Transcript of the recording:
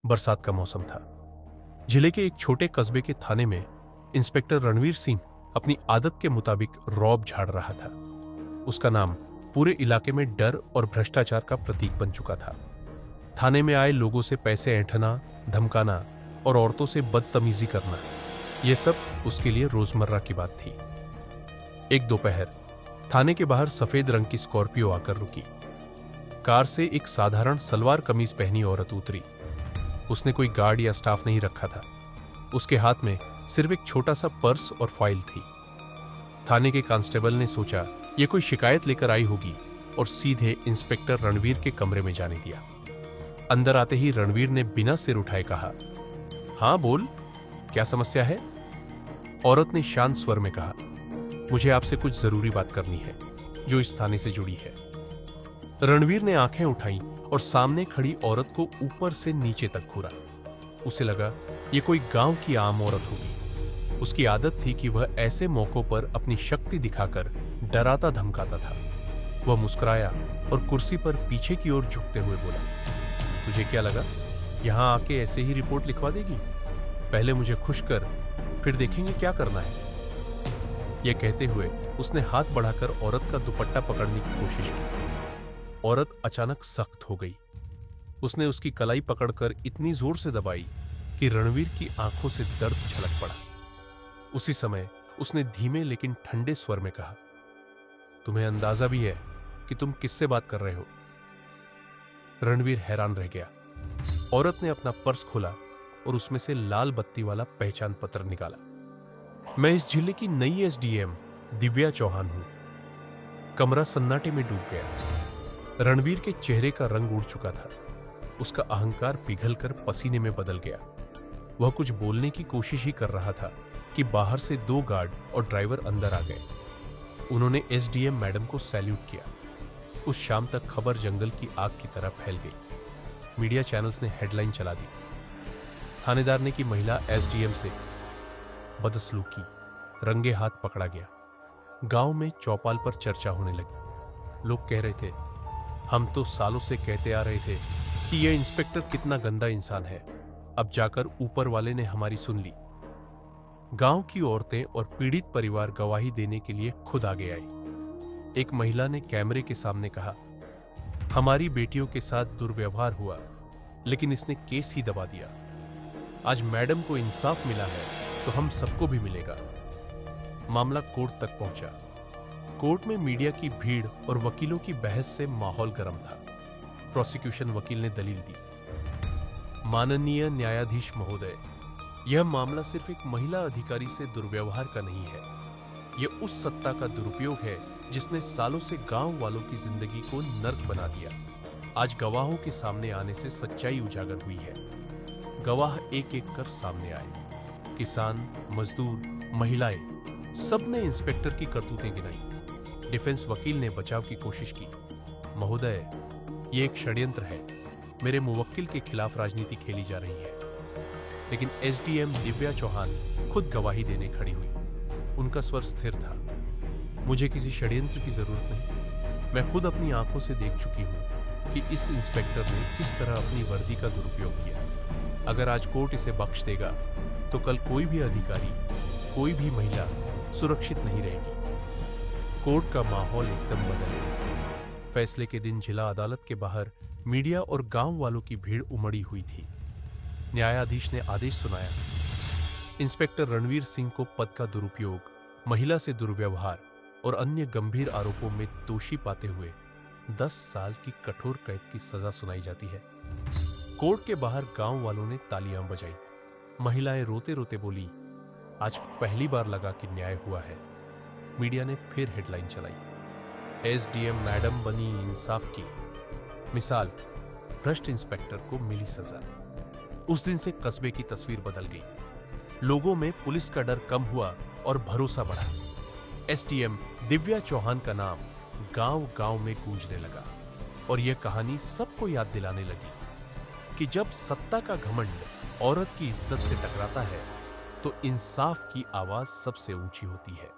बरसात का मौसम था। जिले के एक छोटे कस्बे के थाने में इंस्पेक्टर रणवीर सिंह अपनी आदत के मुताबिक रौब झाड़ रहा था। उसका नाम पूरे इलाके में डर और भ्रष्टाचार का प्रतीक बन चुका था। थाने में आए लोगों से पैसे ऐंठना, धमकाना और औरतों से बदतमीजी करना, यह सब उसके लिए रोजमर्रा की बात थी। एक दोपहर थाने के बाहर सफेद रंग की स्कॉर्पियो आकर रुकी। कार से एक साधारण सलवार कमीज पहनी औरत उतरी। उसने कोई गार्ड या स्टाफ नहीं रखा था। उसके हाथ में सिर्फ एक छोटा सा पर्स और फाइल थी। थाने के कांस्टेबल ने सोचा यह कोई शिकायत लेकर आई होगी और सीधे इंस्पेक्टर रणवीर के कमरे में जाने दिया। अंदर आते ही रणवीर ने बिना सिर उठाए कहा, हां बोल, क्या समस्या है? औरत ने शांत स्वर में कहा, मुझे आपसे कुछ जरूरी बात करनी है जो इस थाने से जुड़ी है। रणवीर ने आंखें उठाईं और सामने खड़ी औरत को ऊपर से नीचे तक घूरा। उसे लगा यह कोई गांव की आम औरत होगी। उसकी आदत थी कि वह ऐसे मौकों पर अपनी शक्ति दिखाकर डराता धमकाता था। वह मुस्कुराया और कुर्सी पर पीछे की ओर झुकते हुए बोला, तुझे क्या लगा यहां आके ऐसे ही रिपोर्ट लिखवा देगी? पहले मुझे खुश कर, फिर देखेंगे क्या करना है। यह कहते हुए उसने हाथ बढ़ाकर औरत का दुपट्टा पकड़ने की कोशिश की। औरत अचानक सख्त हो गई। उसने उसकी कलाई पकड़कर इतनी जोर से दबाई कि रणवीर की आंखों से दर्द छलक पड़ा। उसी समय उसने धीमे लेकिन ठंडे स्वर में कहा, तुम्हें अंदाजा भी है कि तुम किससे बात कर रहे हो? रणवीर हैरान रह गया। औरत ने अपना पर्स खोला और उसमें से लाल बत्ती वाला पहचान पत्र निकाला। मैं इस जिले की नई एसडीएम दिव्या चौहान हूं। कमरा सन्नाटे में डूब गया। रणवीर के चेहरे का रंग उड़ चुका था। उसका अहंकार पिघलकर पसीने में बदल गया। वह कुछ बोलने की कोशिश ही कर रहा था कि बाहर से 2 गार्ड और ड्राइवर अंदर आ गए। उन्होंने एसडीएम मैडम को सैल्यूट किया। उस शाम तक खबर जंगल की आग की तरह फैल गई। मीडिया चैनल्स ने हेडलाइन चला दी, थानेदार ने की महिला एसडीएम से बदसलूकी, रंगे हाथ पकड़ा गया। गांव में चौपाल पर चर्चा होने लगी। लोग कह रहे थे, हम तो सालों से कहते आ रहे थे कि यह इंस्पेक्टर कितना गंदा इंसान है। अब जाकर ऊपर वाले ने हमारी सुन ली। गांव की औरतें और पीड़ित परिवार गवाही देने के लिए खुद आगे आई। एक महिला ने कैमरे के सामने कहा, हमारी बेटियों के साथ दुर्व्यवहार हुआ, लेकिन इसने केस ही दबा दिया। आज मैडम को इंसाफ मिला है तो हम सबको भी मिलेगा। मामला कोर्ट तक पहुंचा। कोर्ट में मीडिया की भीड़ और वकीलों की बहस से माहौल गर्म था। प्रोसिक्यूशन वकील ने दलील दी, माननीय न्यायाधीश महोदय, यह मामला सिर्फ एक महिला अधिकारी से दुर्व्यवहार का नहीं है। यह उस सत्ता का दुरुपयोग है जिसने सालों से गांव वालों की जिंदगी को नर्क बना दिया। आज गवाहों के सामने आने से सच्चाई उजागर हुई है। गवाह एक एक कर सामने आए। किसान, मजदूर, महिलाएं, सबने इंस्पेक्टर की करतूतें गिनाई। डिफेंस वकील ने बचाव की कोशिश की, महोदय, यह एक षड्यंत्र है। मेरे मुवक्किल के खिलाफ राजनीति खेली जा रही है। लेकिन एसडीएम दिव्या चौहान खुद गवाही देने खड़ी हुई। उनका स्वर स्थिर था, मुझे किसी षड्यंत्र की जरूरत नहीं। मैं खुद अपनी आंखों से देख चुकी हूं कि इस इंस्पेक्टर ने किस तरह अपनी वर्दी का दुरुपयोग किया। अगर आज कोर्ट इसे बख्श देगा तो कल कोई भी अधिकारी, कोई भी महिला सुरक्षित नहीं रहेगी। कोर्ट का माहौल एकदम बदल गया। फैसले के दिन जिला अदालत के बाहर मीडिया और गांव वालों की भीड़ उमड़ी हुई थी। न्यायाधीश ने आदेश सुनाया, इंस्पेक्टर रणवीर सिंह को पद का दुरुपयोग, महिला से दुर्व्यवहार और अन्य गंभीर आरोपों में दोषी पाते हुए 10 साल की कठोर कैद की सजा सुनाई जाती है। कोर्ट के बाहर गांव वालों ने तालियां बजाई। महिलाएं रोते रोते बोली, आज पहली बार लगा कि न्याय हुआ है। मीडिया ने फिर हेडलाइन चलाई, एसडीएम मैडम बनी इंसाफ की मिसाल, भ्रष्ट इंस्पेक्टर को मिली सजा। उस दिन से कस्बे की तस्वीर बदल गई। लोगों में पुलिस का डर कम हुआ और भरोसा बढ़ा। एसडीएम दिव्या चौहान का नाम गांव-गांव में गूंजने लगा और यह कहानी सबको याद दिलाने लगी कि जब सत्ता का घमंड औरत की इज्जत से टकराता है तो इंसाफ की आवाज सबसे ऊंची होती है।